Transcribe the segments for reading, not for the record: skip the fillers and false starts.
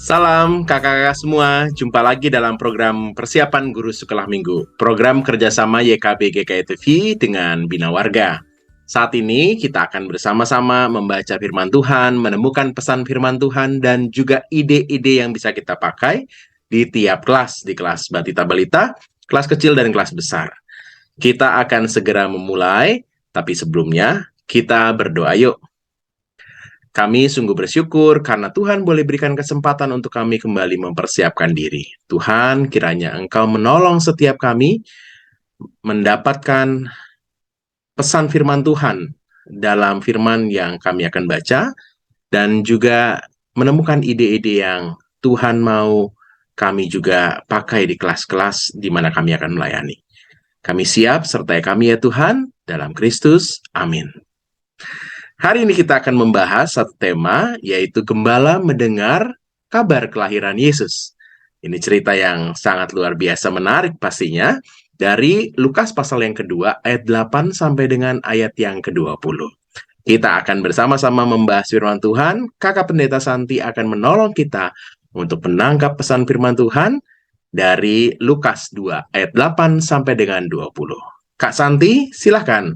Salam kakak-kakak semua, jumpa lagi dalam program Persiapan Guru Sekolah Minggu, program kerjasama YKB GKI TV dengan Bina Warga. Saat ini kita akan bersama-sama membaca firman Tuhan, menemukan pesan firman Tuhan, dan juga ide-ide yang bisa kita pakai di tiap kelas, di kelas Batita Balita, kelas kecil dan kelas besar. Kita akan segera memulai, tapi sebelumnya kita berdoa yuk. Kami sungguh bersyukur karena Tuhan boleh berikan kesempatan untuk kami kembali mempersiapkan diri. Tuhan, kiranya Engkau menolong setiap kami mendapatkan pesan firman Tuhan dalam firman yang kami akan baca, dan juga menemukan ide-ide yang Tuhan mau kami juga pakai di kelas-kelas di mana kami akan melayani. Kami siap, sertai kami ya Tuhan, dalam Kristus. Amin. Hari ini kita akan membahas satu tema, yaitu Gembala mendengar kabar kelahiran Yesus. Ini cerita yang sangat luar biasa menarik pastinya, dari Lukas pasal yang kedua, ayat 8 sampai dengan ayat yang ke-20. Kita akan bersama-sama membahas firman Tuhan. Kakak Pendeta Santi akan menolong kita untuk menangkap pesan firman Tuhan dari Lukas 2, ayat 8 sampai dengan 20. Kak Santi, silahkan.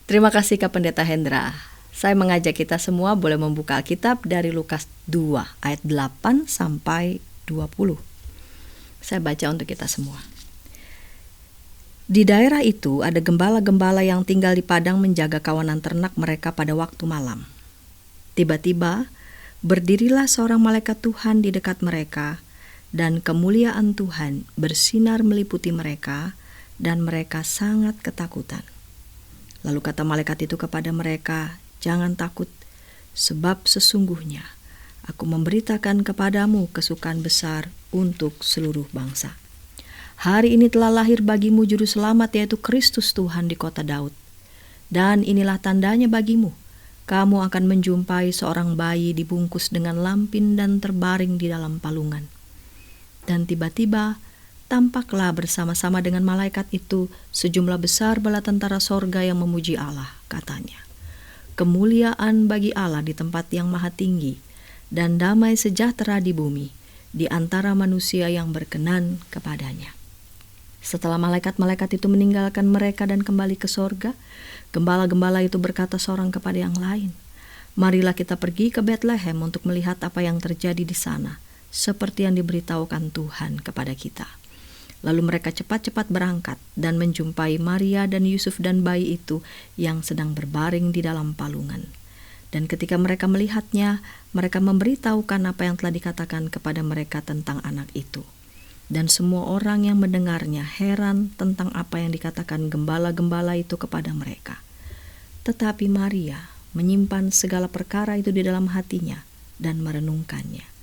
Terima kasih Kak Pendeta Hendra. Saya mengajak kita semua boleh membuka Alkitab dari Lukas 2 ayat 8 sampai 20. Saya baca untuk kita semua. Di daerah itu ada gembala-gembala yang tinggal di padang menjaga kawanan ternak mereka pada waktu malam. Tiba-tiba berdirilah seorang malaikat Tuhan di dekat mereka, dan kemuliaan Tuhan bersinar meliputi mereka, dan mereka sangat ketakutan. Lalu kata malaikat itu kepada mereka, "Jangan takut, sebab sesungguhnya aku memberitakan kepadamu kesukaan besar untuk seluruh bangsa. Hari ini telah lahir bagimu juru selamat, yaitu Kristus Tuhan di kota Daud. Dan inilah tandanya bagimu, kamu akan menjumpai seorang bayi dibungkus dengan lampin dan terbaring di dalam palungan." Dan tiba-tiba tampaklah bersama-sama dengan malaikat itu sejumlah besar bala tentara sorga yang memuji Allah, katanya, "Kemuliaan bagi Allah di tempat yang maha tinggi, dan damai sejahtera di bumi, di antara manusia yang berkenan kepadanya." Setelah malaikat-malaikat itu meninggalkan mereka dan kembali ke sorga, gembala-gembala itu berkata seorang kepada yang lain, "Marilah kita pergi ke Betlehem untuk melihat apa yang terjadi di sana, seperti yang diberitahukan Tuhan kepada kita." Lalu mereka cepat-cepat berangkat dan menjumpai Maria dan Yusuf dan bayi itu yang sedang berbaring di dalam palungan. Dan ketika mereka melihatnya, mereka memberitahukan apa yang telah dikatakan kepada mereka tentang anak itu. Dan semua orang yang mendengarnya heran tentang apa yang dikatakan gembala-gembala itu kepada mereka. Tetapi Maria menyimpan segala perkara itu di dalam hatinya dan merenungkannya.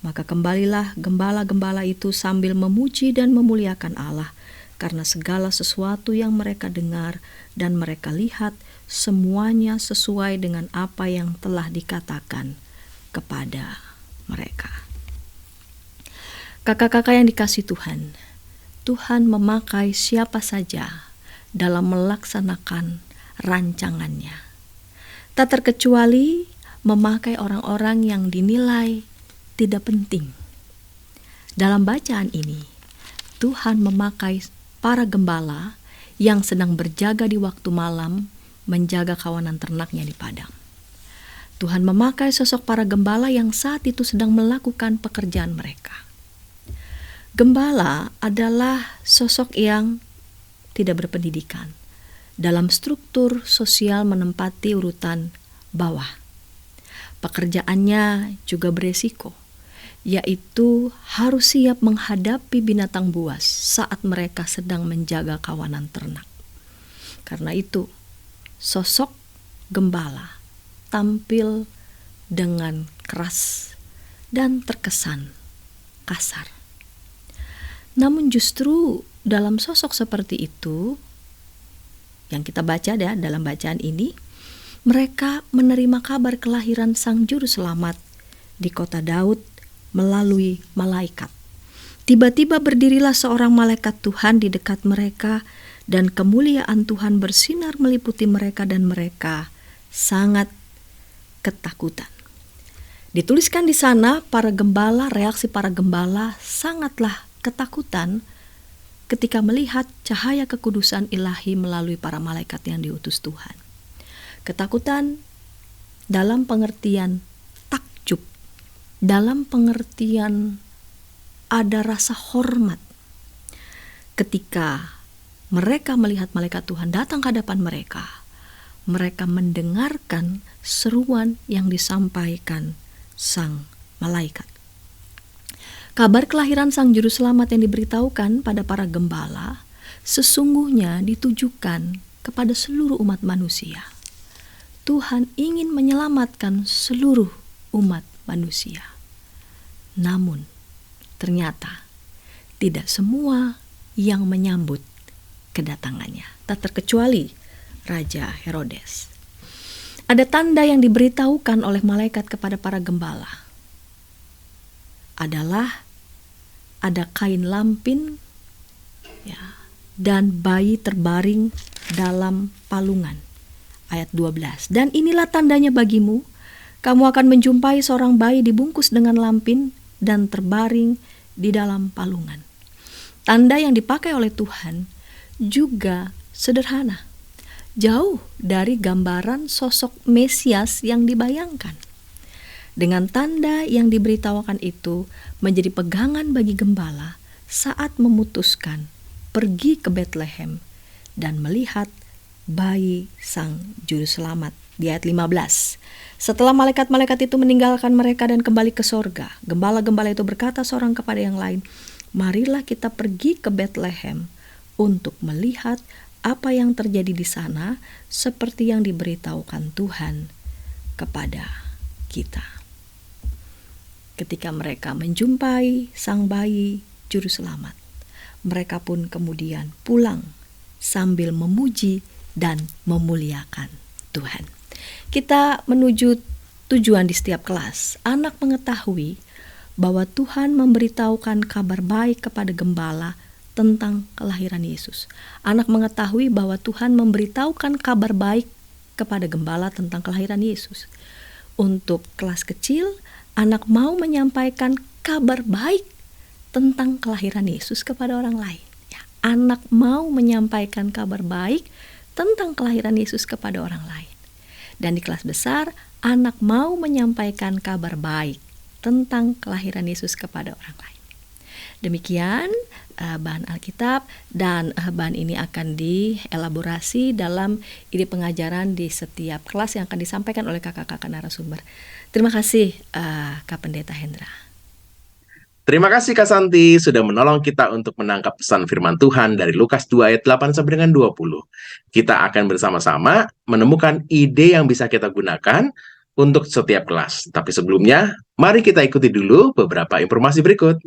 Maka kembalilah gembala-gembala itu sambil memuji dan memuliakan Allah karena segala sesuatu yang mereka dengar dan mereka lihat semuanya sesuai dengan apa yang telah dikatakan kepada mereka. Kakak-kakak yang dikasihi Tuhan, Tuhan memakai siapa saja dalam melaksanakan rancangannya. Tak terkecuali memakai orang-orang yang dinilai tidak penting. Dalam bacaan ini, Tuhan memakai para gembala yang sedang berjaga di waktu malam menjaga kawanan ternaknya di padang. Tuhan memakai sosok para gembala yang saat itu sedang melakukan pekerjaan mereka. Gembala adalah sosok yang tidak berpendidikan, dalam struktur sosial menempati urutan bawah. Pekerjaannya juga beresiko, yaitu harus siap menghadapi binatang buas saat mereka sedang menjaga kawanan ternak. Karena itu, sosok gembala tampil dengan keras dan terkesan kasar. Namun justru dalam sosok seperti itu, yang kita baca dalam bacaan ini, mereka menerima kabar kelahiran Sang Juru Selamat di kota Daud melalui malaikat. Tiba-tiba berdirilah seorang malaikat Tuhan di dekat mereka, dan kemuliaan Tuhan bersinar meliputi mereka dan mereka sangat ketakutan. Dituliskan di sana, reaksi para gembala sangatlah ketakutan ketika melihat cahaya kekudusan ilahi melalui para malaikat yang diutus Tuhan. Ketakutan dalam pengertian takjub, dalam pengertian ada rasa hormat ketika mereka melihat malaikat Tuhan datang ke hadapan mereka. Mereka mendengarkan seruan yang disampaikan sang malaikat. Kabar kelahiran sang juru selamat yang diberitahukan pada para gembala sesungguhnya ditujukan kepada seluruh umat manusia. Tuhan ingin menyelamatkan seluruh umat manusia. Namun, ternyata tidak semua yang menyambut kedatangannya, tak terkecuali Raja Herodes. Ada tanda yang diberitahukan oleh malaikat kepada para gembala. Adalah ada kain lampin dan bayi terbaring dalam palungan. Ayat 12. Dan inilah tandanya bagimu, kamu akan menjumpai seorang bayi dibungkus dengan lampin dan terbaring di dalam palungan. Tanda yang dipakai oleh Tuhan juga sederhana, jauh dari gambaran sosok Mesias yang dibayangkan. Dengan tanda yang diberitahukan itu menjadi pegangan bagi gembala saat memutuskan pergi ke Bethlehem dan melihat bayi sang juru selamat. Di ayat 15. Setelah malaikat-malaikat itu meninggalkan mereka dan kembali ke sorga, gembala-gembala itu berkata seorang kepada yang lain, marilah kita pergi ke Bethlehem untuk melihat apa yang terjadi di sana seperti yang diberitahukan Tuhan kepada kita. Ketika mereka menjumpai sang bayi juru selamat, mereka pun kemudian pulang sambil memuji dan memuliakan Tuhan. Kita menuju tujuan di setiap kelas. Anak mengetahui bahwa Tuhan memberitahukan kabar baik kepada gembala tentang kelahiran Yesus. Anak mengetahui bahwa Tuhan memberitahukan kabar baik kepada gembala tentang kelahiran Yesus. Untuk kelas kecil, anak mau menyampaikan kabar baik tentang kelahiran Yesus kepada orang lain. Anak mau menyampaikan kabar baik tentang kelahiran Yesus kepada orang lain. Dan di kelas besar, anak mau menyampaikan kabar baik tentang kelahiran Yesus kepada orang lain. Demikian bahan Alkitab, dan bahan ini akan dielaborasi dalam ide pengajaran di setiap kelas yang akan disampaikan oleh kakak-kakak narasumber. Terima kasih Kak Pendeta Hendra. Terima kasih Kak Santi sudah menolong kita untuk menangkap pesan firman Tuhan dari Lukas 2 ayat 8 sampai dengan 20. Kita akan bersama-sama menemukan ide yang bisa kita gunakan untuk setiap kelas. Tapi sebelumnya, mari kita ikuti dulu beberapa informasi berikut.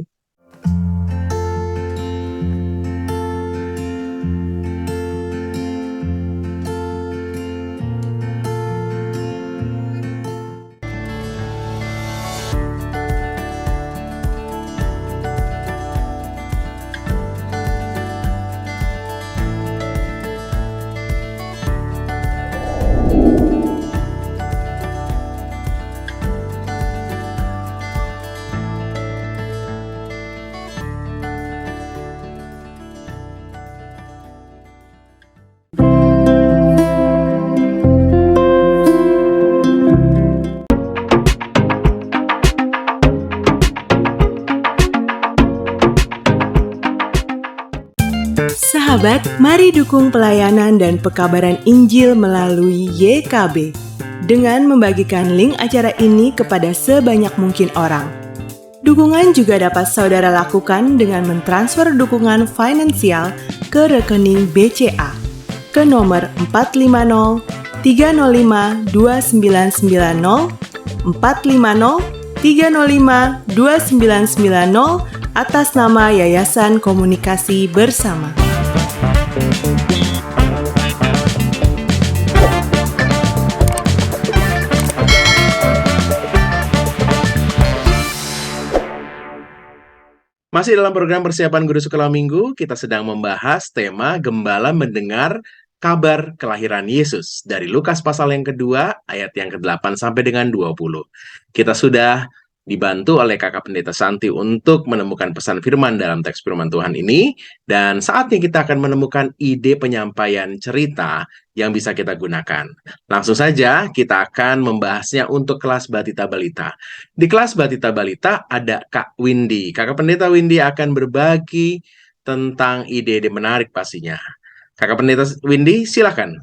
Sahabat, mari dukung pelayanan dan pekabaran Injil melalui YKB dengan membagikan link acara ini kepada sebanyak mungkin orang. Dukungan juga dapat saudara lakukan dengan mentransfer dukungan finansial ke rekening BCA ke nomor 450 305 2990 450 305 2990 atas nama Yayasan Komunikasi Bersama. Masih dalam program persiapan Guru Sekolah Minggu, kita sedang membahas tema Gembala Mendengar kabar kelahiran Yesus dari Lukas pasal yang kedua, ayat yang ke-8 sampai dengan 20. Kita sudah dibantu oleh Kakak Pendeta Santi untuk menemukan pesan firman dalam teks firman Tuhan ini, dan saatnya kita akan menemukan ide penyampaian cerita yang bisa kita gunakan. Langsung saja kita akan membahasnya untuk kelas Batita Balita. Di kelas Batita Balita ada Kak Windy. Kakak Pendeta Windy akan berbagi tentang ide-ide menarik pastinya. Kakak Pendeta Windy, silakan.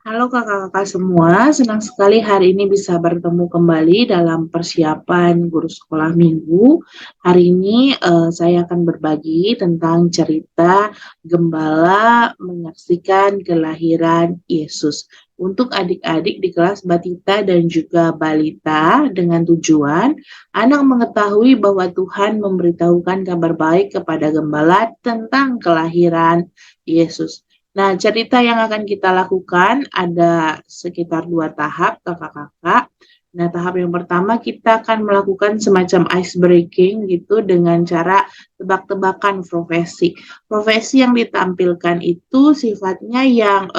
Halo kakak-kakak semua, senang sekali hari ini bisa bertemu kembali dalam persiapan guru sekolah minggu. Hari ini saya akan berbagi tentang cerita gembala menyaksikan kelahiran Yesus. Untuk adik-adik di kelas Batita dan juga Balita dengan tujuan anak mengetahui bahwa Tuhan memberitahukan kabar baik kepada gembala tentang kelahiran Yesus. Nah, cerita yang akan kita lakukan ada sekitar 2 tahap, kakak-kakak. Nah, tahap yang pertama kita akan melakukan semacam ice breaking gitu dengan cara tebak-tebakan profesi. Profesi yang ditampilkan itu sifatnya yang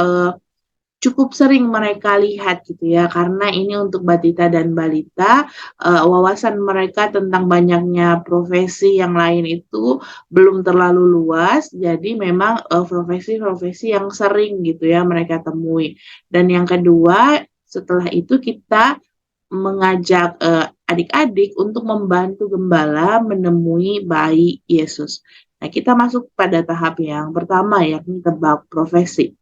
cukup sering mereka lihat gitu ya, karena ini untuk Batita dan Balita, wawasan mereka tentang banyaknya profesi yang lain itu belum terlalu luas, jadi memang profesi-profesi yang sering gitu ya mereka temui. Dan yang kedua, setelah itu kita mengajak adik-adik untuk membantu gembala menemui bayi Yesus. Nah, kita masuk pada tahap yang pertama, yakni tebak profesi.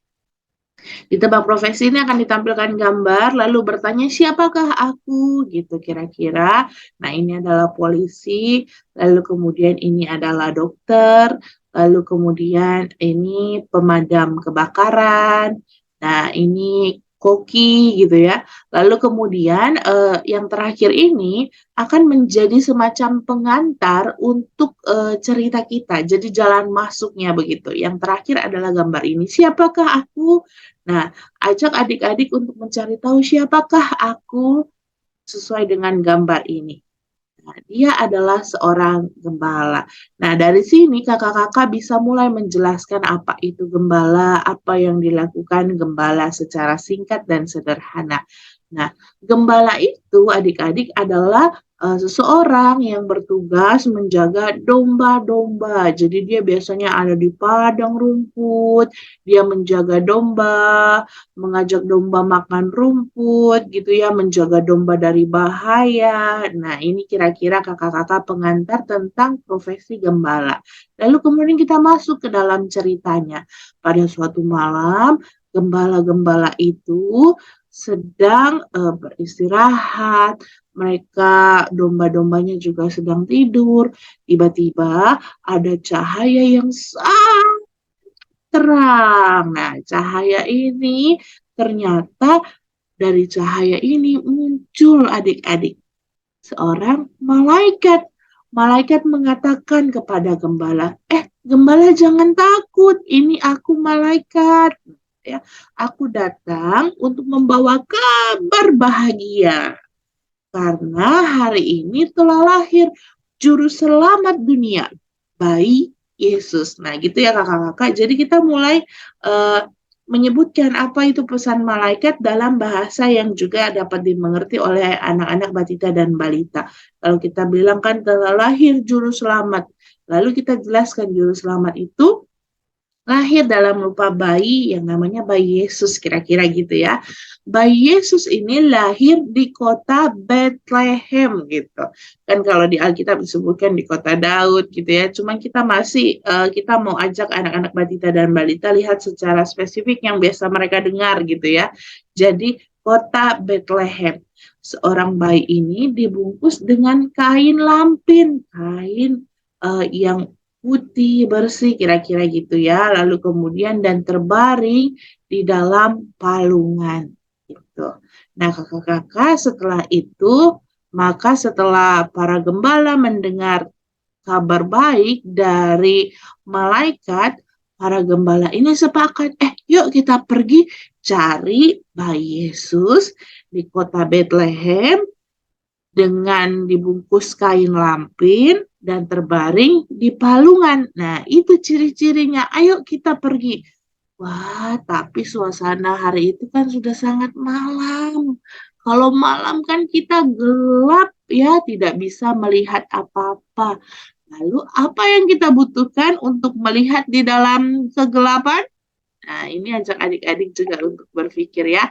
Di tebak profesi ini akan ditampilkan gambar, lalu bertanya siapakah aku gitu kira-kira. Nah, ini adalah polisi, lalu kemudian ini adalah dokter, lalu kemudian ini pemadam kebakaran. Nah, ini koki gitu ya. Lalu kemudian yang terakhir ini akan menjadi semacam pengantar untuk cerita kita. Jadi jalan masuknya begitu. Yang terakhir adalah gambar ini. Siapakah aku? Nah, ajak adik-adik untuk mencari tahu siapakah aku sesuai dengan gambar ini. Nah, dia adalah seorang gembala. Nah, dari sini kakak-kakak bisa mulai menjelaskan apa itu gembala, apa yang dilakukan gembala secara singkat dan sederhana. Nah, gembala itu adik-adik adalah seseorang yang bertugas menjaga domba-domba. Jadi dia biasanya ada di padang rumput, dia menjaga domba, mengajak domba makan rumput gitu ya, menjaga domba dari bahaya. Nah, ini kira-kira kakak-kakak pengantar tentang profesi gembala. Lalu kemudian kita masuk ke dalam ceritanya. Pada suatu malam, gembala-gembala itu sedang beristirahat. Mereka domba-dombanya juga sedang tidur. Tiba-tiba ada cahaya yang sangat terang. Nah, cahaya ini ternyata dari cahaya ini muncul adik-adik seorang malaikat. Malaikat mengatakan kepada gembala, gembala jangan takut, ini aku malaikat. Ya, aku datang untuk membawa kabar bahagia. Karena hari ini telah lahir juru selamat dunia, bayi Yesus. Nah, gitu ya kakak-kakak. Jadi kita mulai menyebutkan apa itu pesan malaikat dalam bahasa yang juga dapat dimengerti oleh anak-anak Batita dan Balita. Kalau kita bilang kan telah lahir juru selamat, lalu kita jelaskan juru selamat itu lahir dalam rupa bayi yang namanya bayi Yesus, kira-kira gitu ya. Bayi Yesus ini lahir di kota Bethlehem gitu. Kan kalau di Alkitab disebutkan di kota Daud gitu ya. Cuman kita kita mau ajak anak-anak Batita dan Balita lihat secara spesifik yang biasa mereka dengar gitu ya. Jadi kota Bethlehem. Seorang bayi ini dibungkus dengan kain lampin, kain yang putih bersih kira-kira gitu ya, lalu kemudian dan terbaring di dalam palungan gitu. Nah kakak-kakak setelah itu, maka setelah para gembala mendengar kabar baik dari malaikat, para gembala ini sepakat, yuk kita pergi cari bayi Yesus di kota Bethlehem dengan dibungkus kain lampin dan terbaring di palungan. Nah, itu ciri-cirinya. Ayo kita pergi. Wah, tapi suasana hari itu kan sudah sangat malam. Kalau malam kan kita gelap ya, tidak bisa melihat apa-apa. Lalu apa yang kita butuhkan untuk melihat di dalam kegelapan? Nah, ini ajak adik-adik juga untuk berpikir ya.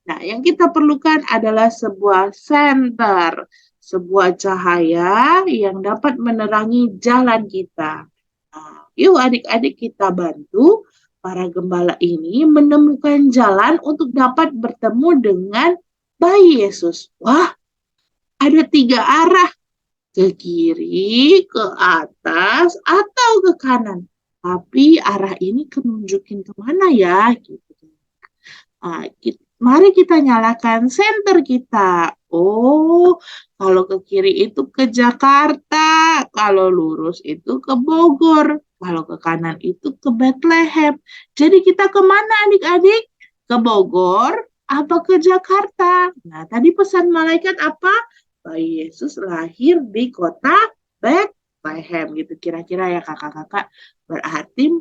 Nah, yang kita perlukan adalah sebuah senter, sebuah cahaya yang dapat menerangi jalan kita. Nah, yuk adik-adik kita bantu para gembala ini menemukan jalan untuk dapat bertemu dengan bayi Yesus. Wah, ada 3 arah, ke kiri, ke atas, atau ke kanan. Tapi arah ini nunjukin kemana ya? Gitu. Nah, mari kita nyalakan senter kita. Oh, kalau ke kiri itu ke Jakarta, kalau lurus itu ke Bogor, kalau ke kanan itu ke Bethlehem. Jadi kita kemana adik-adik? Ke Bogor apa ke Jakarta? Nah, tadi pesan malaikat apa? Bayi Yesus lahir di kota Bethlehem gitu kira-kira ya kakak-kakak. Berarti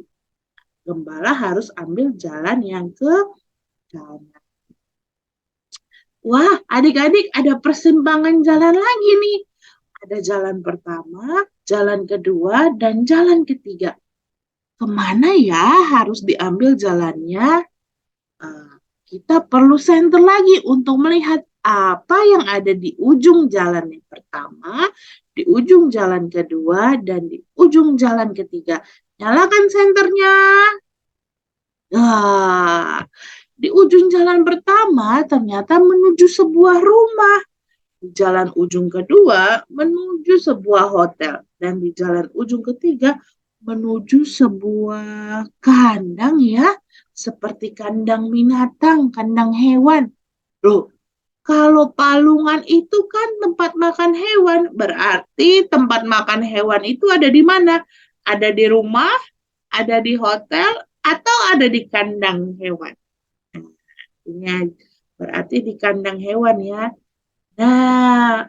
gembala harus ambil jalan yang ke kanan. Wah, adik-adik ada persimpangan jalan lagi nih. Ada jalan pertama, jalan kedua, dan jalan ketiga. Kemana ya harus diambil jalannya? Kita perlu senter lagi untuk melihat apa yang ada di ujung jalan yang pertama, di ujung jalan kedua, dan di ujung jalan ketiga. Nyalakan senternya. Nah, di ujung jalan pertama ternyata menuju sebuah rumah. Di jalan ujung kedua menuju sebuah hotel. Dan di jalan ujung ketiga menuju sebuah kandang ya. Seperti kandang binatang, kandang hewan. Loh, kalau palungan itu kan tempat makan hewan. Berarti tempat makan hewan itu ada di mana? Ada di rumah, ada di hotel, atau ada di kandang hewan? Ini berarti di kandang hewan ya. Nah,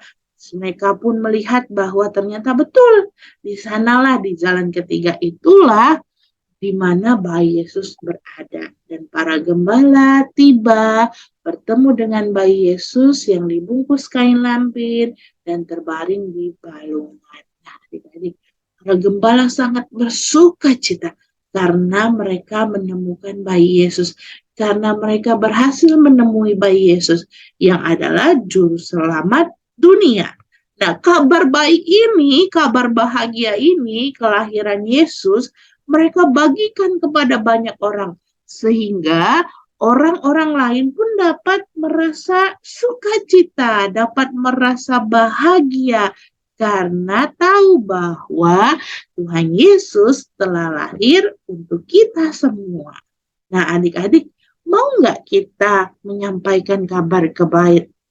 mereka pun melihat bahwa ternyata betul. Di sanalah di jalan ketiga itulah di mana bayi Yesus berada. Dan para gembala tiba bertemu dengan bayi Yesus yang dibungkus kain lampin dan terbaring di balungan. Nah, adik-adik, para gembala sangat bersuka cita karena mereka menemukan bayi Yesus. Karena mereka berhasil menemui bayi Yesus yang adalah juru selamat dunia. Nah, kabar baik ini, kabar bahagia ini, kelahiran Yesus, mereka bagikan kepada banyak orang. Sehingga orang-orang lain pun dapat merasa sukacita, dapat merasa bahagia. Karena tahu bahwa Tuhan Yesus telah lahir untuk kita semua. Nah, adik-adik, mau nggak kita menyampaikan kabar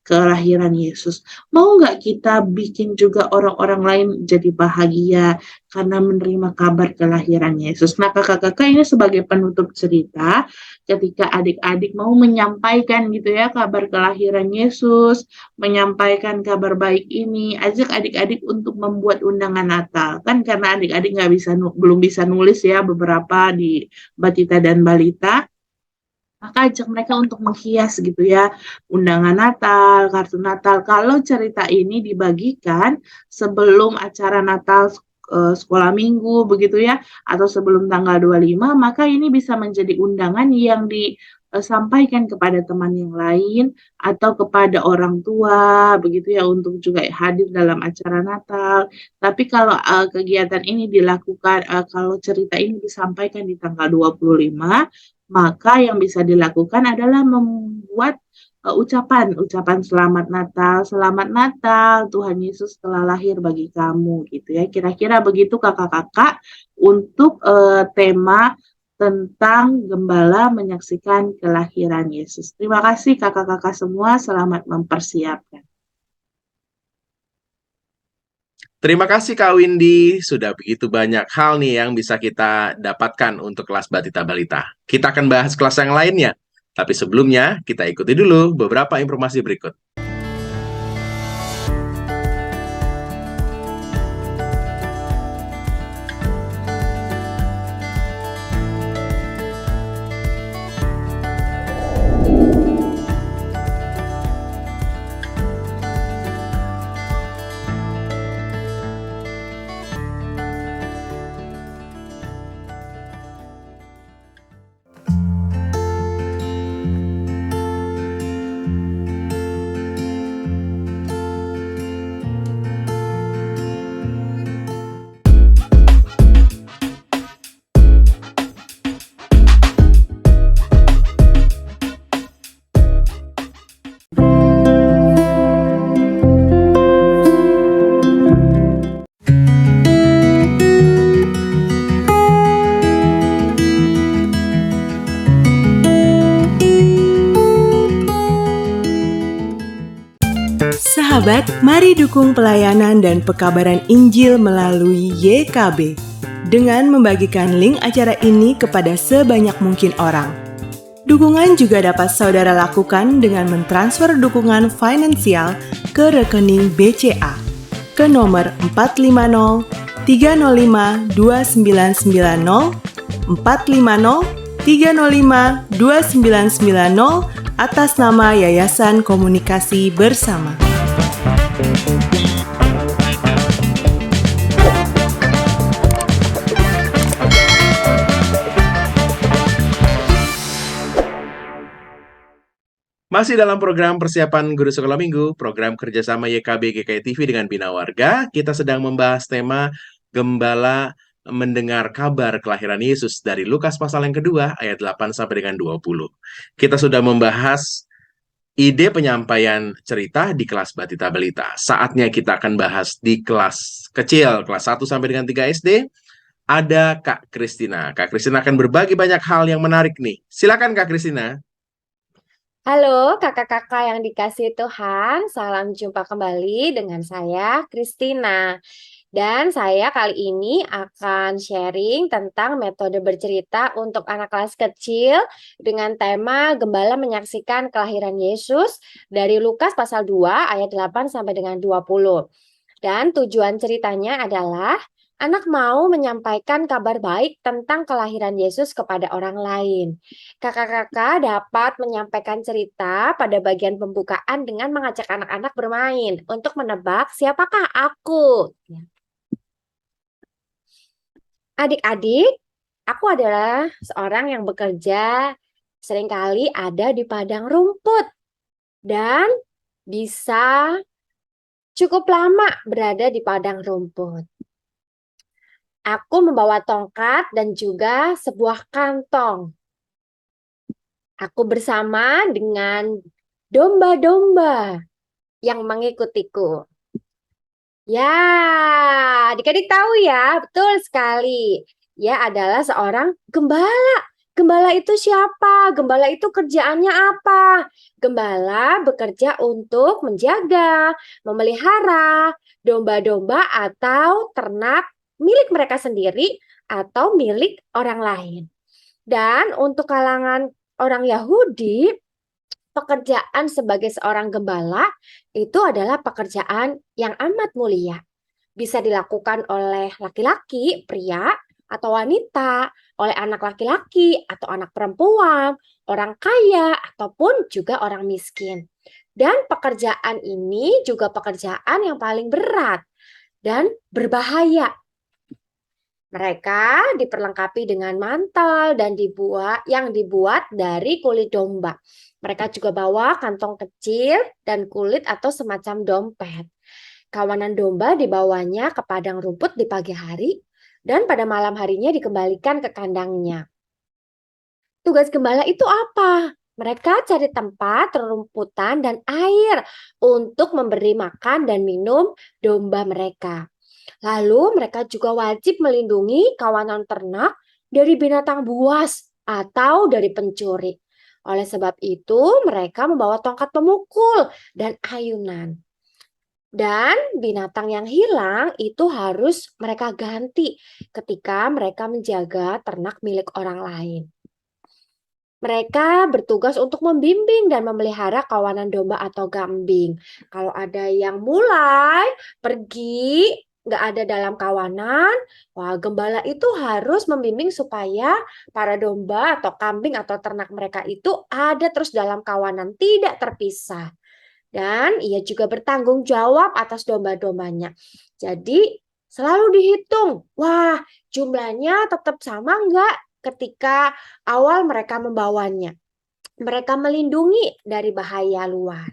kelahiran Yesus? Mau nggak kita bikin juga orang-orang lain jadi bahagia karena menerima kabar kelahiran Yesus? Nah, kakak-kakak ini sebagai penutup cerita, ketika adik-adik mau menyampaikan gitu ya kabar kelahiran Yesus, menyampaikan kabar baik ini, ajak adik-adik untuk membuat undangan Natal. Kan karena adik-adik belum bisa nulis ya beberapa di Batita dan Balita. Maka ajak mereka untuk menghias gitu ya, undangan Natal, kartu Natal. Kalau cerita ini dibagikan sebelum acara Natal sekolah minggu begitu ya, atau sebelum tanggal 25, maka ini bisa menjadi undangan yang disampaikan kepada teman yang lain atau kepada orang tua begitu ya, untuk juga hadir dalam acara Natal. Tapi kalau kegiatan ini dilakukan, kalau cerita ini disampaikan di tanggal 25, maka yang bisa dilakukan adalah membuat ucapan selamat Natal, Tuhan Yesus telah lahir bagi kamu gitu ya. Kira-kira begitu kakak-kakak untuk tema tentang gembala menyaksikan kelahiran Yesus. Terima kasih kakak-kakak semua, selamat mempersiapkan. Terima kasih Kak Windy, sudah begitu banyak hal nih yang bisa kita dapatkan untuk kelas Batita Balita. Kita akan bahas kelas yang lainnya, tapi sebelumnya kita ikuti dulu beberapa informasi berikut. Sahabat, mari dukung pelayanan dan pekabaran Injil melalui YKB dengan membagikan link acara ini kepada sebanyak mungkin orang. Dukungan juga dapat saudara lakukan dengan mentransfer dukungan finansial ke rekening BCA ke nomor 450 305 2990 450 305 2990 atas nama Yayasan Komunikasi Bersama. Masih dalam program persiapan Guru Sekolah Minggu, program kerjasama YKB GKI TV dengan Bina Warga, kita sedang membahas tema Gembala mendengar kabar kelahiran Yesus dari Lukas pasal yang kedua, ayat 8 sampai dengan 20. Kita sudah membahas ide penyampaian cerita di kelas Batita Belita. Saatnya kita akan bahas di kelas kecil, kelas 1 sampai dengan 3 SD. Ada Kak Kristina. Kak Kristina akan berbagi banyak hal yang menarik nih. Silakan Kak Kristina. Halo kakak-kakak yang dikasihi Tuhan, salam jumpa kembali dengan saya Kristina. Dan saya kali ini akan sharing tentang metode bercerita untuk anak kelas kecil dengan tema Gembala menyaksikan kelahiran Yesus dari Lukas pasal 2 ayat 8 sampai dengan 20. Dan tujuan ceritanya adalah anak mau menyampaikan kabar baik tentang kelahiran Yesus kepada orang lain. Kakak-kakak dapat menyampaikan cerita pada bagian pembukaan dengan mengajak anak-anak bermain untuk menebak siapakah aku. Adik-adik, aku adalah seorang yang bekerja seringkali ada di padang rumput dan bisa cukup lama berada di padang rumput. Aku membawa tongkat dan juga sebuah kantong. Aku bersama dengan domba-domba yang mengikutiku. Ya, adik-adik tahu ya, betul sekali. Ia adalah seorang gembala. Gembala itu siapa? Gembala itu kerjaannya apa? Gembala bekerja untuk menjaga, memelihara domba-domba atau ternak milik mereka sendiri atau milik orang lain. Dan untuk kalangan orang Yahudi, pekerjaan sebagai seorang gembala itu adalah pekerjaan yang amat mulia. Bisa dilakukan oleh laki-laki, pria, atau wanita, oleh anak laki-laki atau anak perempuan, orang kaya, ataupun juga orang miskin. Dan pekerjaan ini juga pekerjaan yang paling berat dan berbahaya. Mereka diperlengkapi dengan mantel dan dibuat dari kulit domba. Mereka juga bawa kantong kecil dan kulit atau semacam dompet. Kawanan domba dibawanya ke padang rumput di pagi hari dan pada malam harinya dikembalikan ke kandangnya. Tugas gembala itu apa? Mereka cari tempat, rerumputan, dan air untuk memberi makan dan minum domba mereka. Lalu mereka juga wajib melindungi kawanan ternak dari binatang buas atau dari pencuri. Oleh sebab itu mereka membawa tongkat pemukul dan ayunan. Dan binatang yang hilang itu harus mereka ganti ketika mereka menjaga ternak milik orang lain. Mereka bertugas untuk membimbing dan memelihara kawanan domba atau kambing. Kalau ada yang mulai pergi nggak ada dalam kawanan, wah gembala itu harus membimbing supaya para domba atau kambing atau ternak mereka itu ada terus dalam kawanan, tidak terpisah. Dan ia juga bertanggung jawab atas domba-dombanya. Jadi selalu dihitung, wah jumlahnya tetap sama nggak ketika awal mereka membawanya. Mereka melindungi dari bahaya luar.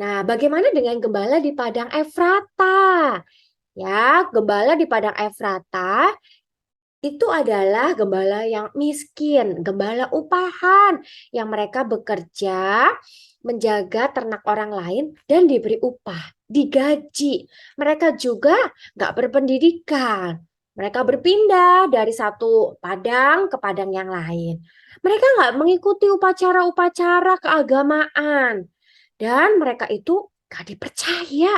Nah, bagaimana dengan gembala di Padang Efrata? Ya, gembala di Padang Efrata itu adalah gembala yang miskin, gembala upahan yang mereka bekerja menjaga ternak orang lain dan diberi upah, digaji. Mereka juga nggak berpendidikan. Mereka berpindah dari satu padang ke padang yang lain. Mereka nggak mengikuti upacara-upacara keagamaan. Dan mereka itu gak dipercaya.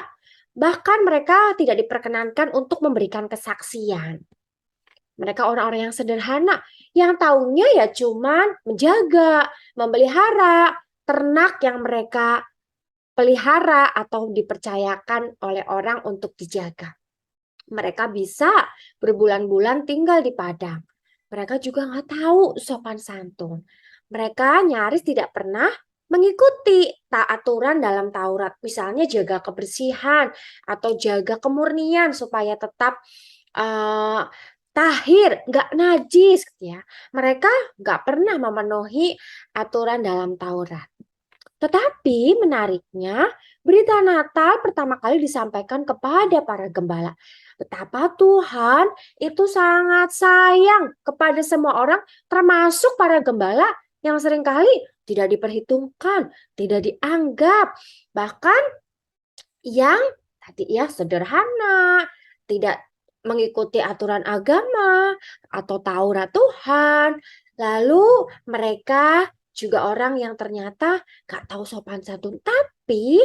Bahkan mereka tidak diperkenankan untuk memberikan kesaksian. Mereka orang-orang yang sederhana, yang taunya ya cuman menjaga, memelihara ternak yang mereka pelihara atau dipercayakan oleh orang untuk dijaga. Mereka bisa berbulan-bulan tinggal di padang. Mereka juga nggak tahu sopan santun. Mereka nyaris tidak pernah mengikuti aturan dalam Taurat. Misalnya jaga kebersihan atau jaga kemurnian supaya tetap tahir, nggak najis, gitu ya. Mereka nggak pernah memenuhi aturan dalam Taurat. Tetapi menariknya, berita Natal pertama kali disampaikan kepada para gembala. Betapa Tuhan itu sangat sayang kepada semua orang, termasuk para gembala yang seringkali tidak diperhitungkan, tidak dianggap. Bahkan yang tadi ya sederhana, tidak mengikuti aturan agama atau Taurat Tuhan. Lalu mereka juga orang yang ternyata gak tahu sopan santun, tapi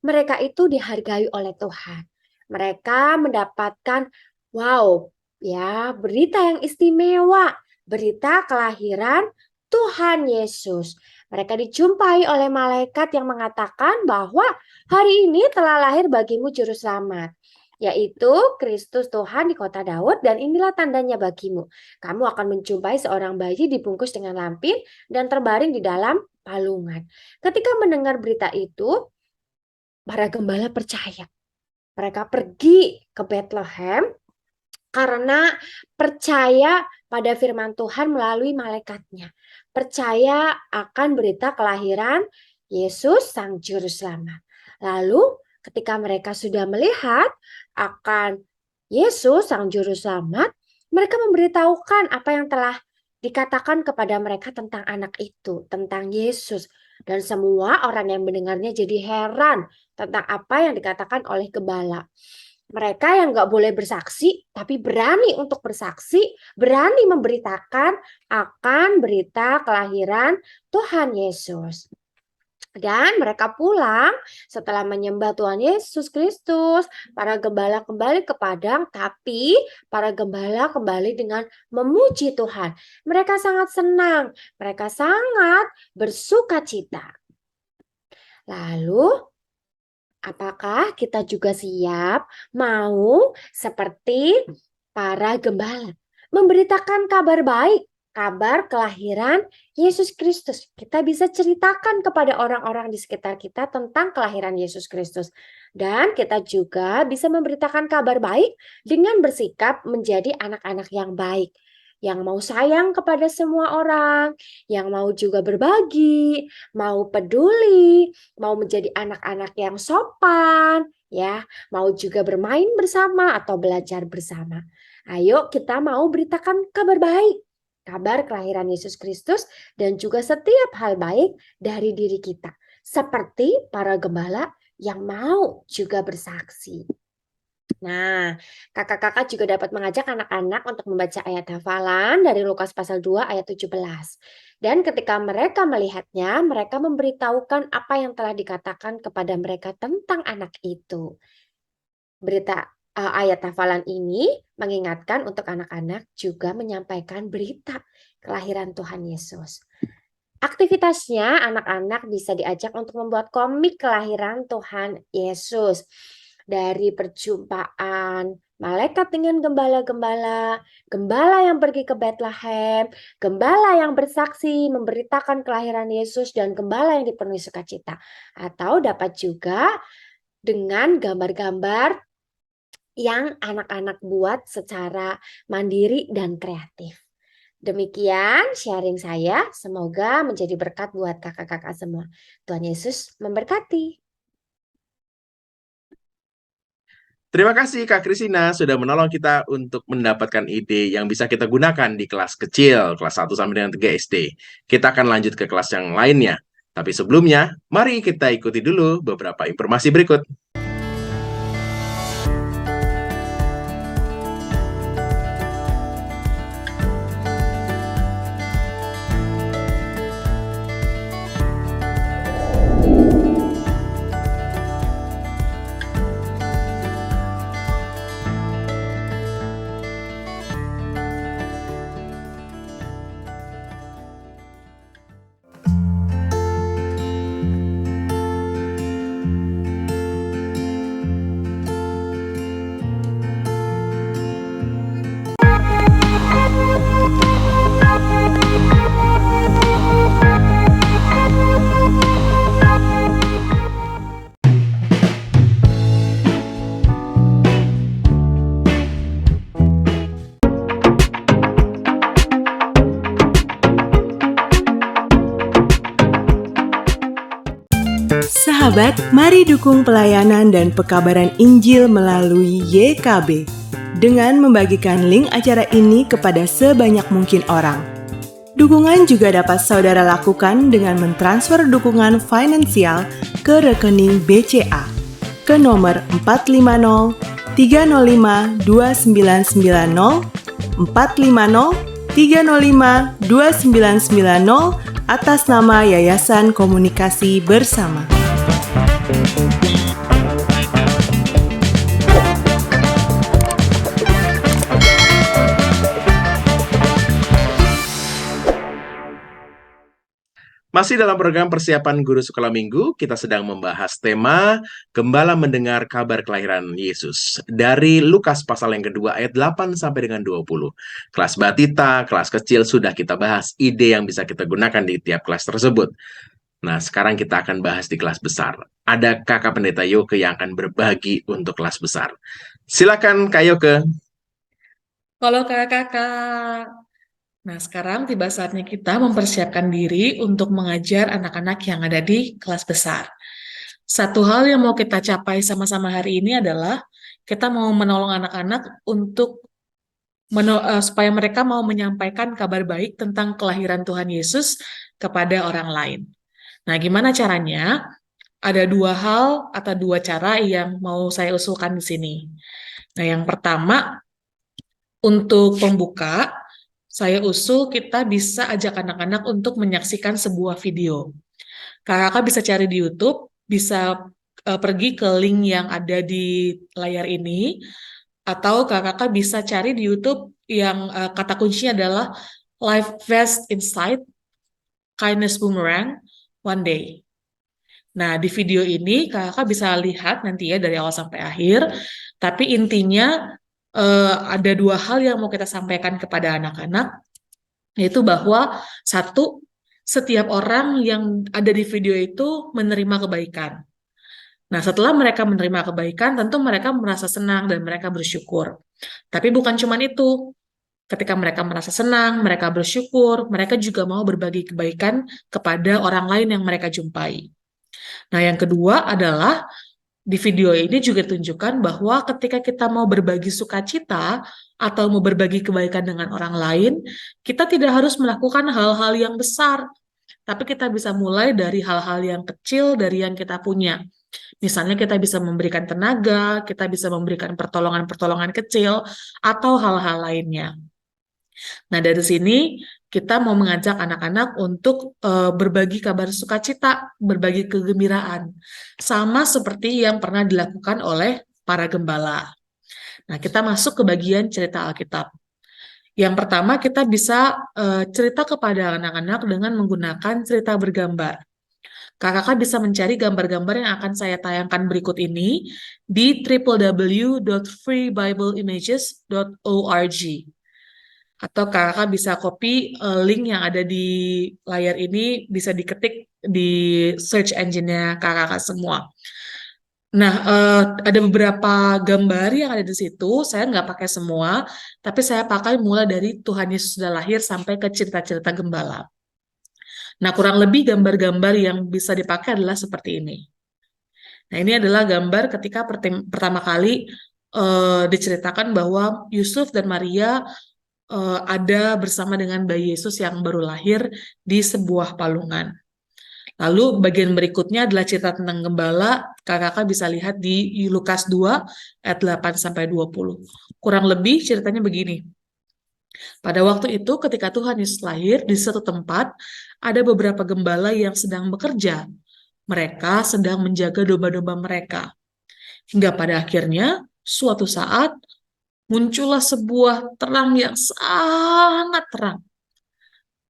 mereka itu dihargai oleh Tuhan. Mereka mendapatkan ya berita yang istimewa, berita kelahiran Tuhan Yesus. Mereka dijumpai oleh malaikat yang mengatakan bahwa hari ini telah lahir bagimu juru selamat, yaitu Kristus Tuhan di kota Daud, dan inilah tandanya bagimu. Kamu akan menjumpai seorang bayi dibungkus dengan lampin dan terbaring di dalam palungan. Ketika mendengar berita itu, para gembala percaya. Mereka pergi ke Bethlehem karena percaya pada firman Tuhan melalui malaikatnya. Percaya akan berita kelahiran Yesus Sang Juru Selamat. Lalu ketika mereka sudah melihat akan Yesus Sang Juru Selamat, mereka memberitahukan apa yang telah dikatakan kepada mereka tentang anak itu, tentang Yesus. Dan semua orang yang mendengarnya jadi heran tentang apa yang dikatakan oleh gembala. Mereka yang gak boleh bersaksi, tapi berani untuk bersaksi, berani memberitakan akan berita kelahiran Tuhan Yesus. Dan mereka pulang setelah menyembah Tuhan Yesus Kristus. Para gembala kembali ke padang, tapi para gembala kembali dengan memuji Tuhan. Mereka sangat senang, mereka sangat bersukacita. Lalu, apakah kita juga siap mau seperti para gembala, memberitakan kabar baik, kabar kelahiran Yesus Kristus? Kita bisa ceritakan kepada orang-orang di sekitar kita tentang kelahiran Yesus Kristus. Dan kita juga bisa memberitakan kabar baik dengan bersikap menjadi anak-anak yang baik, yang mau sayang kepada semua orang, yang mau juga berbagi, mau peduli, mau menjadi anak-anak yang sopan, ya, mau juga bermain bersama atau belajar bersama. Ayo kita mau beritakan kabar baik, kabar kelahiran Yesus Kristus, dan juga setiap hal baik dari diri kita, seperti para gembala yang mau juga bersaksi. Nah, kakak-kakak juga dapat mengajak anak-anak untuk membaca ayat hafalan dari Lukas pasal 2 ayat 17. Dan ketika mereka melihatnya, mereka memberitahukan apa yang telah dikatakan kepada mereka tentang anak itu. Ayat hafalan ini mengingatkan untuk anak-anak juga menyampaikan berita kelahiran Tuhan Yesus. Aktivitasnya, anak-anak bisa diajak untuk membuat komik kelahiran Tuhan Yesus. Dari perjumpaan malaikat dengan gembala-gembala, gembala yang pergi ke Bethlehem, gembala yang bersaksi memberitakan kelahiran Yesus, dan gembala yang dipenuhi sukacita. Atau dapat juga dengan gambar-gambar yang anak-anak buat secara mandiri dan kreatif. Demikian sharing saya, semoga menjadi berkat buat kakak-kakak semua. Tuhan Yesus memberkati. Terima kasih Kak Krisina sudah menolong kita untuk mendapatkan ide yang bisa kita gunakan di kelas kecil, kelas 1 sampai dengan 3 SD. Kita akan lanjut ke kelas yang lainnya. Tapi sebelumnya, mari kita ikuti dulu beberapa informasi berikut. Sahabat, mari dukung pelayanan dan pekabaran Injil melalui YKB dengan membagikan link acara ini kepada sebanyak mungkin orang. Dukungan juga dapat saudara lakukan dengan mentransfer dukungan finansial ke rekening BCA ke nomor 450 305 2990 450 305 2990 atas nama Yayasan Komunikasi Bersama. Masih dalam program persiapan guru sekolah minggu, kita sedang membahas tema Gembala mendengar kabar kelahiran Yesus. Dari Lukas pasal yang kedua ayat 8 sampai dengan 20. Kelas batita, kelas kecil sudah kita bahas ide yang bisa kita gunakan di tiap kelas tersebut. Nah, sekarang kita akan bahas di kelas besar. Ada Kakak Pendeta Yoke yang akan berbagi untuk kelas besar. Silakan Kak Yoke. Halo kakak-kakak. Nah, sekarang tiba saatnya kita mempersiapkan diri untuk mengajar anak-anak yang ada di kelas besar. Satu hal yang mau kita capai sama-sama hari ini adalah kita mau menolong anak-anak untuk supaya mereka mau menyampaikan kabar baik tentang kelahiran Tuhan Yesus kepada orang lain. Nah, gimana caranya? Ada dua hal atau dua cara yang mau saya usulkan di sini. Nah, yang pertama, untuk pembuka, saya usul kita bisa ajak anak-anak untuk menyaksikan sebuah video. Kakak bisa cari di YouTube, bisa pergi ke link yang ada di layar ini, atau kakak bisa cari di YouTube yang kata kuncinya adalah Life Vest Insight, Kindness Boomerang, One Day. Nah, di video ini kakak bisa lihat nanti ya dari awal sampai akhir, tapi intinya ada dua hal yang mau kita sampaikan kepada anak-anak, yaitu bahwa satu, setiap orang yang ada di video itu menerima kebaikan. Nah, setelah mereka menerima kebaikan, tentu mereka merasa senang dan mereka bersyukur. Tapi bukan cuma itu. Ketika mereka merasa senang, mereka bersyukur, mereka juga mau berbagi kebaikan kepada orang lain yang mereka jumpai. Nah, yang kedua adalah di video ini juga ditunjukkan bahwa ketika kita mau berbagi sukacita atau mau berbagi kebaikan dengan orang lain, kita tidak harus melakukan hal-hal yang besar, tapi kita bisa mulai dari hal-hal yang kecil dari yang kita punya. Misalnya kita bisa memberikan tenaga, kita bisa memberikan pertolongan-pertolongan kecil, atau hal-hal lainnya. Nah, dari sini kita mau mengajak anak-anak untuk berbagi kabar sukacita, berbagi kegembiraan, sama seperti yang pernah dilakukan oleh para gembala. Nah, kita masuk ke bagian cerita Alkitab. Yang pertama, kita bisa cerita kepada anak-anak dengan menggunakan cerita bergambar. Kakak bisa mencari gambar-gambar yang akan saya tayangkan berikut ini di www.freebibleimages.org. Atau kakak bisa copy link yang ada di layar ini, bisa diketik di search engine-nya kakak semua. Nah, ada beberapa gambar yang ada di situ, saya nggak pakai semua, tapi saya pakai mulai dari Tuhan Yesus sudah lahir sampai ke cerita-cerita gembala. Nah, kurang lebih gambar-gambar yang bisa dipakai adalah seperti ini. Nah, ini adalah gambar ketika pertama kali diceritakan bahwa Yusuf dan Maria ada bersama dengan bayi Yesus yang baru lahir di sebuah palungan. Lalu bagian berikutnya adalah cerita tentang gembala, kakak bisa lihat di Lukas 2 ayat 8-20. Kurang lebih ceritanya begini. Pada waktu itu ketika Tuhan Yesus lahir di satu tempat, ada beberapa gembala yang sedang bekerja. Mereka sedang menjaga domba-domba mereka. Hingga pada akhirnya, suatu saat, muncullah sebuah terang yang sangat terang.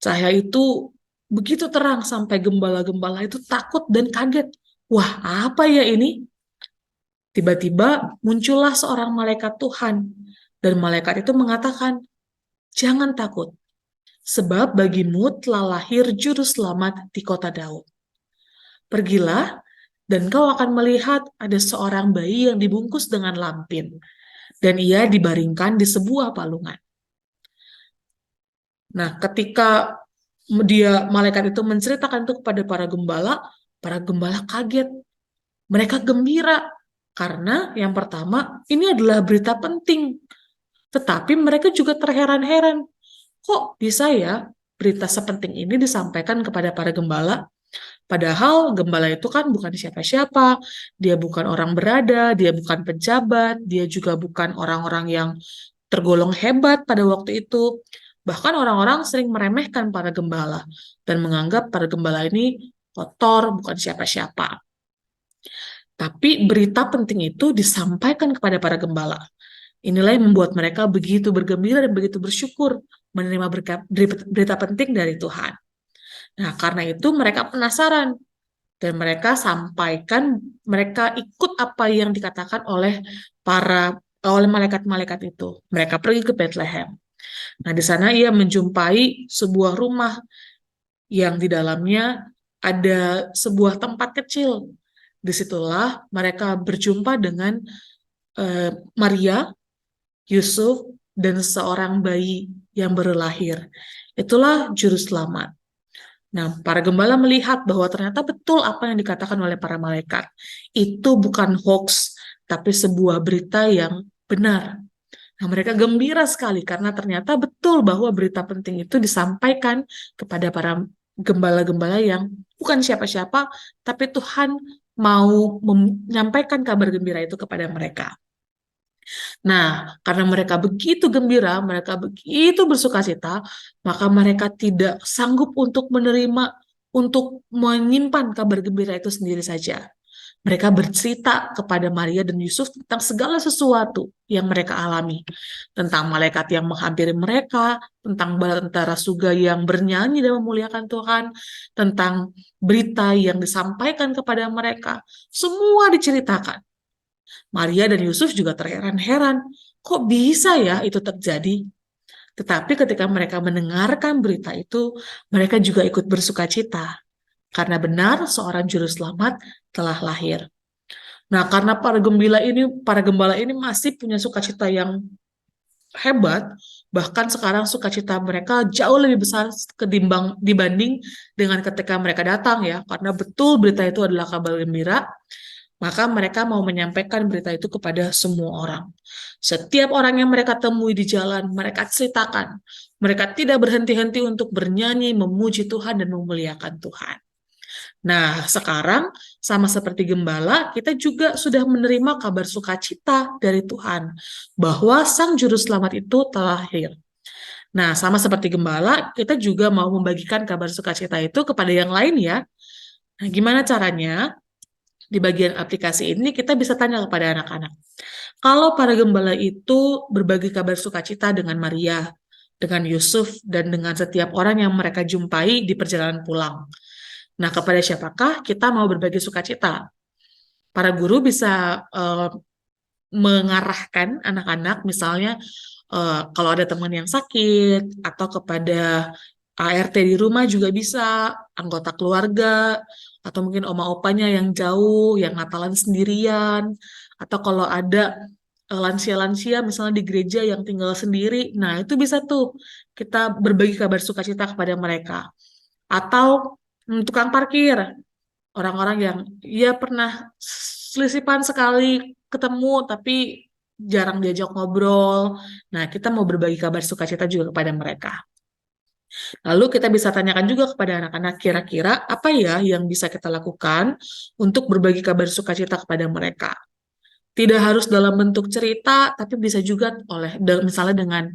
Cahaya itu begitu terang sampai gembala-gembala itu takut dan kaget. Wah, apa ya ini? Tiba-tiba muncullah seorang malaikat Tuhan. Dan malaikat itu mengatakan, jangan takut, sebab bagimu telah lahir juru selamat di kota Daud. Pergilah, dan kau akan melihat ada seorang bayi yang dibungkus dengan lampin, dan ia dibaringkan di sebuah palungan. Nah, ketika malaikat itu menceritakan itu kepada para gembala, para gembala kaget. Mereka gembira karena yang pertama ini adalah berita penting. Tetapi mereka juga terheran-heran. Kok bisa ya berita sepenting ini disampaikan kepada para gembala? Padahal gembala itu kan bukan siapa-siapa, dia bukan orang berada, dia bukan pejabat, dia juga bukan orang-orang yang tergolong hebat pada waktu itu. Bahkan orang-orang sering meremehkan para gembala dan menganggap para gembala ini kotor, bukan siapa-siapa. Tapi berita penting itu disampaikan kepada para gembala. Inilah yang membuat mereka begitu bergembira dan begitu bersyukur menerima berita penting dari Tuhan. Nah, karena itu mereka penasaran dan mereka sampaikan, mereka ikut apa yang dikatakan oleh malaikat-malaikat itu. Mereka pergi ke Bethlehem. Nah, di sana ia menjumpai sebuah rumah yang di dalamnya ada sebuah tempat kecil. Disitulah mereka berjumpa dengan Maria, Yusuf, dan seorang bayi yang baru lahir. Itulah juru selamat. Nah, para gembala melihat bahwa ternyata betul apa yang dikatakan oleh para malaikat. Itu bukan hoax, tapi sebuah berita yang benar. Nah, mereka gembira sekali karena ternyata betul bahwa berita penting itu disampaikan kepada para gembala-gembala yang bukan siapa-siapa, tapi Tuhan mau menyampaikan kabar gembira itu kepada mereka. Nah, karena mereka begitu gembira, mereka begitu bersukacita, maka mereka tidak sanggup untuk menyimpan kabar gembira itu sendiri saja. Mereka bercerita kepada Maria dan Yusuf tentang segala sesuatu yang mereka alami. Tentang malaikat yang menghampiri mereka, tentang bala tentara surga yang bernyanyi dan memuliakan Tuhan, tentang berita yang disampaikan kepada mereka. Semua diceritakan. Maria dan Yusuf juga terheran-heran, kok bisa ya itu terjadi? Tetapi ketika mereka mendengarkan berita itu, mereka juga ikut bersukacita. Karena benar seorang juru selamat telah lahir. Nah, karena para gembala ini masih punya sukacita yang hebat, bahkan sekarang sukacita mereka jauh lebih besar dibanding dengan ketika mereka datang ya, karena betul berita itu adalah kabar gembira. Maka mereka mau menyampaikan berita itu kepada semua orang. Setiap orang yang mereka temui di jalan, mereka ceritakan. Mereka tidak berhenti-henti untuk bernyanyi, memuji Tuhan, dan memuliakan Tuhan. Nah, sekarang sama seperti gembala, kita juga sudah menerima kabar sukacita dari Tuhan, bahwa Sang Juru Selamat itu telah lahir. Nah, sama seperti gembala, kita juga mau membagikan kabar sukacita itu kepada yang lain ya. Nah, gimana caranya? Di bagian aplikasi ini kita bisa tanya kepada anak-anak. Kalau para gembala itu berbagi kabar sukacita dengan Maria, dengan Yusuf, dan dengan setiap orang yang mereka jumpai di perjalanan pulang. Nah, kepada siapakah kita mau berbagi sukacita? Para guru bisa mengarahkan anak-anak, misalnya kalau ada teman yang sakit, atau kepada ART di rumah juga bisa, anggota keluarga, atau mungkin oma opanya yang jauh, yang Natalan sendirian, atau kalau ada lansia-lansia misalnya di gereja yang tinggal sendiri, nah itu bisa tuh kita berbagi kabar sukacita kepada mereka. Atau tukang parkir, orang-orang yang ya pernah selisipan sekali ketemu tapi jarang diajak ngobrol. Nah, kita mau berbagi kabar sukacita juga kepada mereka. Lalu kita bisa tanyakan juga kepada anak-anak, kira-kira apa ya yang bisa kita lakukan untuk berbagi kabar sukacita kepada mereka. Tidak harus dalam bentuk cerita, tapi bisa juga misalnya dengan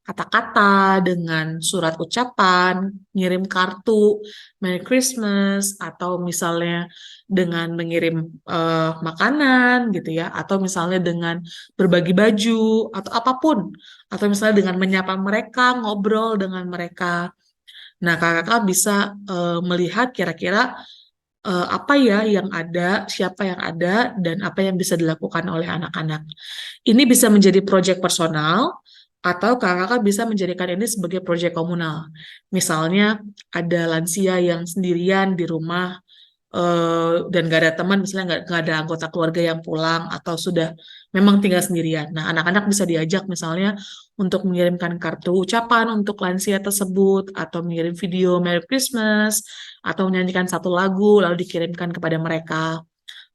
kata-kata, dengan surat ucapan, ngirim kartu Merry Christmas, atau misalnya dengan mengirim makanan gitu ya, atau misalnya dengan berbagi baju atau apapun, atau misalnya dengan menyapa mereka, ngobrol dengan mereka. Nah, kakak bisa melihat kira-kira apa ya yang ada, siapa yang ada, dan apa yang bisa dilakukan oleh anak-anak. Ini bisa menjadi proyek personal, atau kakak bisa menjadikan ini sebagai proyek komunal. Misalnya ada lansia yang sendirian di rumah dan gak ada teman, misalnya gak ada anggota keluarga yang pulang atau sudah memang tinggal sendirian. Nah, anak-anak bisa diajak misalnya untuk mengirimkan kartu ucapan untuk lansia tersebut, atau mengirim video Merry Christmas, atau menyanyikan satu lagu lalu dikirimkan kepada mereka.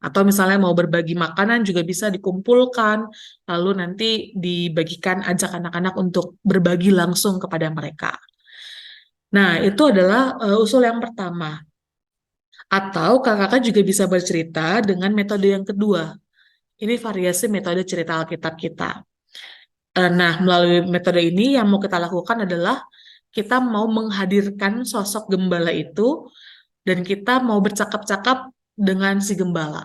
Atau misalnya mau berbagi makanan juga bisa dikumpulkan, lalu nanti dibagikan, ajak anak-anak untuk berbagi langsung kepada mereka. Nah, itu adalah usul yang pertama. Atau kakak-kakak juga bisa bercerita dengan metode yang kedua. Ini variasi metode cerita Alkitab kita. Nah, melalui metode ini yang mau kita lakukan adalah kita mau menghadirkan sosok gembala itu dan kita mau bercakap-cakap dengan si gembala.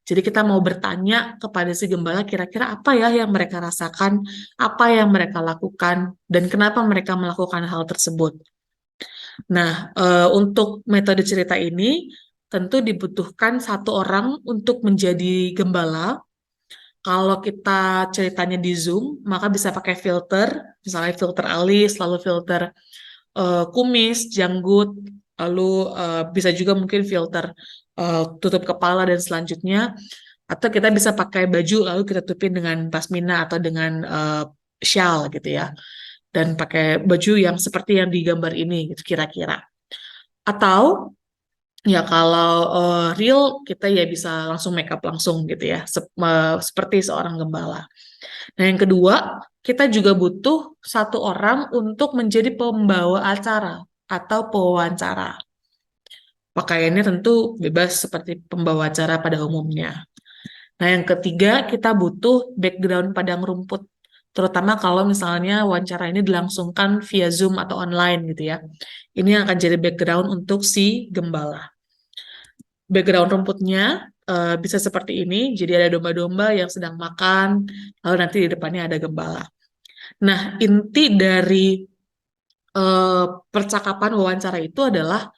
Jadi kita mau bertanya kepada si gembala kira-kira apa ya yang mereka rasakan, apa yang mereka lakukan, dan kenapa mereka melakukan hal tersebut. Nah, untuk metode cerita ini tentu dibutuhkan satu orang untuk menjadi gembala. Kalau kita ceritanya di Zoom, maka bisa pakai filter, misalnya filter alis, lalu filter kumis, janggut, lalu bisa juga mungkin filter tutup kepala dan selanjutnya. Atau kita bisa pakai baju, lalu kita tutupin dengan pasmina atau dengan shawl gitu ya. Dan pakai baju yang seperti yang digambar ini, gitu kira-kira. Atau ya kalau real kita ya bisa langsung make up langsung gitu ya, seperti seorang gembala. Nah yang kedua, kita juga butuh satu orang untuk menjadi pembawa acara atau pewawancara. Pakaiannya tentu bebas seperti pembawa acara pada umumnya. Nah yang ketiga, kita butuh background padang rumput. Terutama kalau misalnya wawancara ini dilangsungkan via Zoom atau online gitu ya. Ini yang akan jadi background untuk si gembala. Background rumputnya bisa seperti ini, jadi ada domba-domba yang sedang makan, lalu nanti di depannya ada gembala. Nah, inti dari percakapan wawancara itu adalah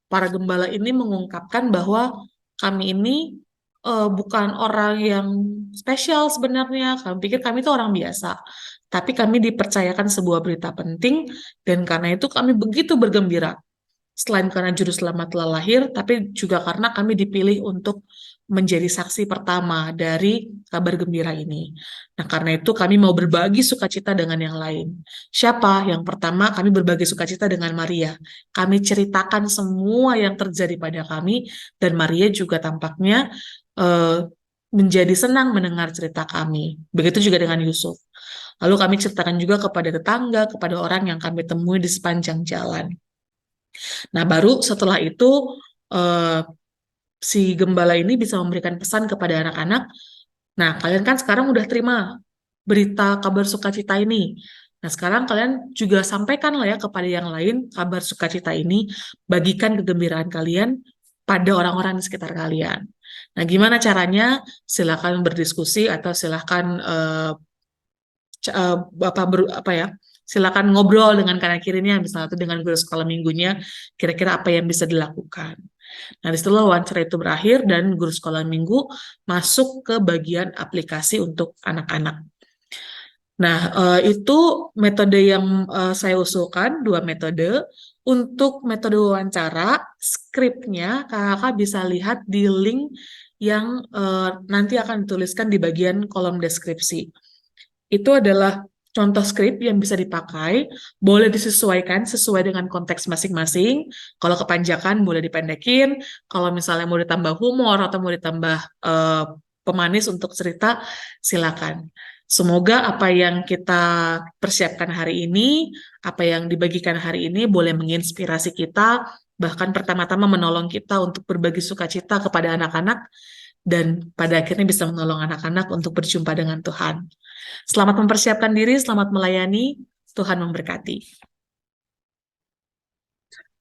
para gembala ini mengungkapkan bahwa kami ini bukan orang yang spesial sebenarnya, kami pikir kami itu orang biasa, tapi kami dipercayakan sebuah berita penting, dan karena itu kami begitu bergembira. Selain karena juru selamat telah lahir, tapi juga karena kami dipilih untuk menjadi saksi pertama dari kabar gembira ini. Nah, karena itu kami mau berbagi sukacita dengan yang lain. Siapa? Yang pertama, kami berbagi sukacita dengan Maria. Kami ceritakan semua yang terjadi pada kami, dan Maria juga tampaknya menjadi senang mendengar cerita kami. Begitu juga dengan Yusuf. Lalu kami ceritakan juga kepada tetangga, kepada orang yang kami temui di sepanjang jalan. Nah, baru setelah itu si gembala ini bisa memberikan pesan kepada anak-anak. Nah, kalian kan sekarang udah terima berita kabar sukacita ini. Nah, sekarang kalian juga sampaikan lah ya kepada yang lain kabar sukacita ini, bagikan kegembiraan kalian pada orang-orang di sekitar kalian. Nah, gimana caranya? Silakan berdiskusi atau silakan silakan ngobrol dengan kanan kirinya, misalnya dengan guru sekolah minggunya, kira-kira apa yang bisa dilakukan. Nah, setelah wawancara itu berakhir dan guru sekolah minggu masuk ke bagian aplikasi untuk anak-anak. Nah, itu metode yang saya usulkan, 2 metode. Untuk metode wawancara, skripnya kakak bisa lihat di link yang nanti akan dituliskan di bagian kolom deskripsi. Itu adalah contoh skrip yang bisa dipakai, boleh disesuaikan sesuai dengan konteks masing-masing. Kalau kepanjangan boleh dipendekin, kalau misalnya mau ditambah humor atau mau ditambah pemanis untuk cerita, silakan. Semoga apa yang kita persiapkan hari ini, apa yang dibagikan hari ini boleh menginspirasi kita, bahkan pertama-tama menolong kita untuk berbagi sukacita kepada anak-anak, dan pada akhirnya bisa menolong anak-anak untuk berjumpa dengan Tuhan. Selamat mempersiapkan diri, selamat melayani, Tuhan memberkati.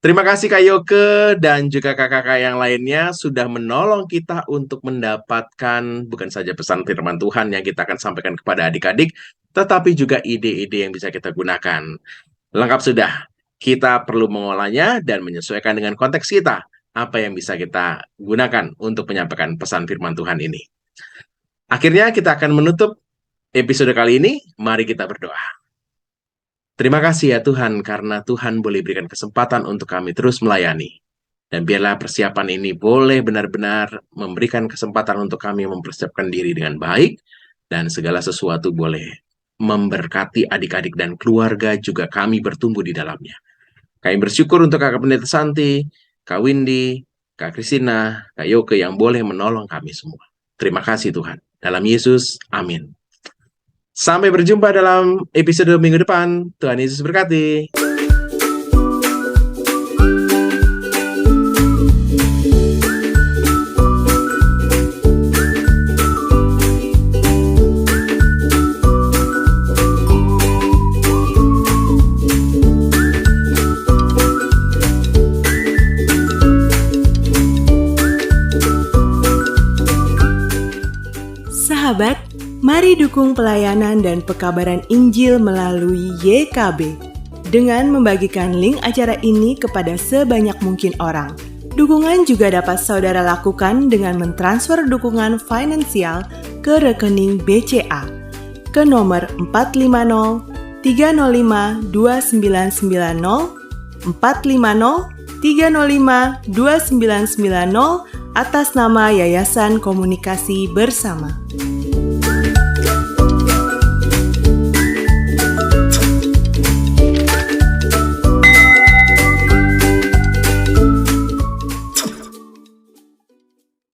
Terima kasih Kak Yoke dan juga kakak-kakak yang lainnya sudah menolong kita untuk mendapatkan bukan saja pesan firman Tuhan yang kita akan sampaikan kepada adik-adik, tetapi juga ide-ide yang bisa kita gunakan. Lengkap sudah, kita perlu mengolahnya dan menyesuaikan dengan konteks kita, apa yang bisa kita gunakan untuk menyampaikan pesan firman Tuhan ini. Akhirnya kita akan menutup episode kali ini, mari kita berdoa. Terima kasih ya Tuhan, karena Tuhan boleh berikan kesempatan untuk kami terus melayani. Dan biarlah persiapan ini boleh benar-benar memberikan kesempatan untuk kami mempersiapkan diri dengan baik, dan segala sesuatu boleh memberkati adik-adik dan keluarga juga kami bertumbuh di dalamnya. Kami bersyukur untuk Kakak Pendeta Santi, Kak Windy, Kak Kristina, Kak Yoke yang boleh menolong kami semua. Terima kasih Tuhan. Dalam Yesus, amin. Sampai berjumpa dalam episode minggu depan. Tuhan Yesus berkati. Sahabat, mari dukung pelayanan dan pekabaran Injil melalui YKB dengan membagikan link acara ini kepada sebanyak mungkin orang. Dukungan juga dapat saudara lakukan dengan mentransfer dukungan finansial ke rekening BCA ke nomor 450 305 2990 450 305 2990 atas nama Yayasan Komunikasi Bersama.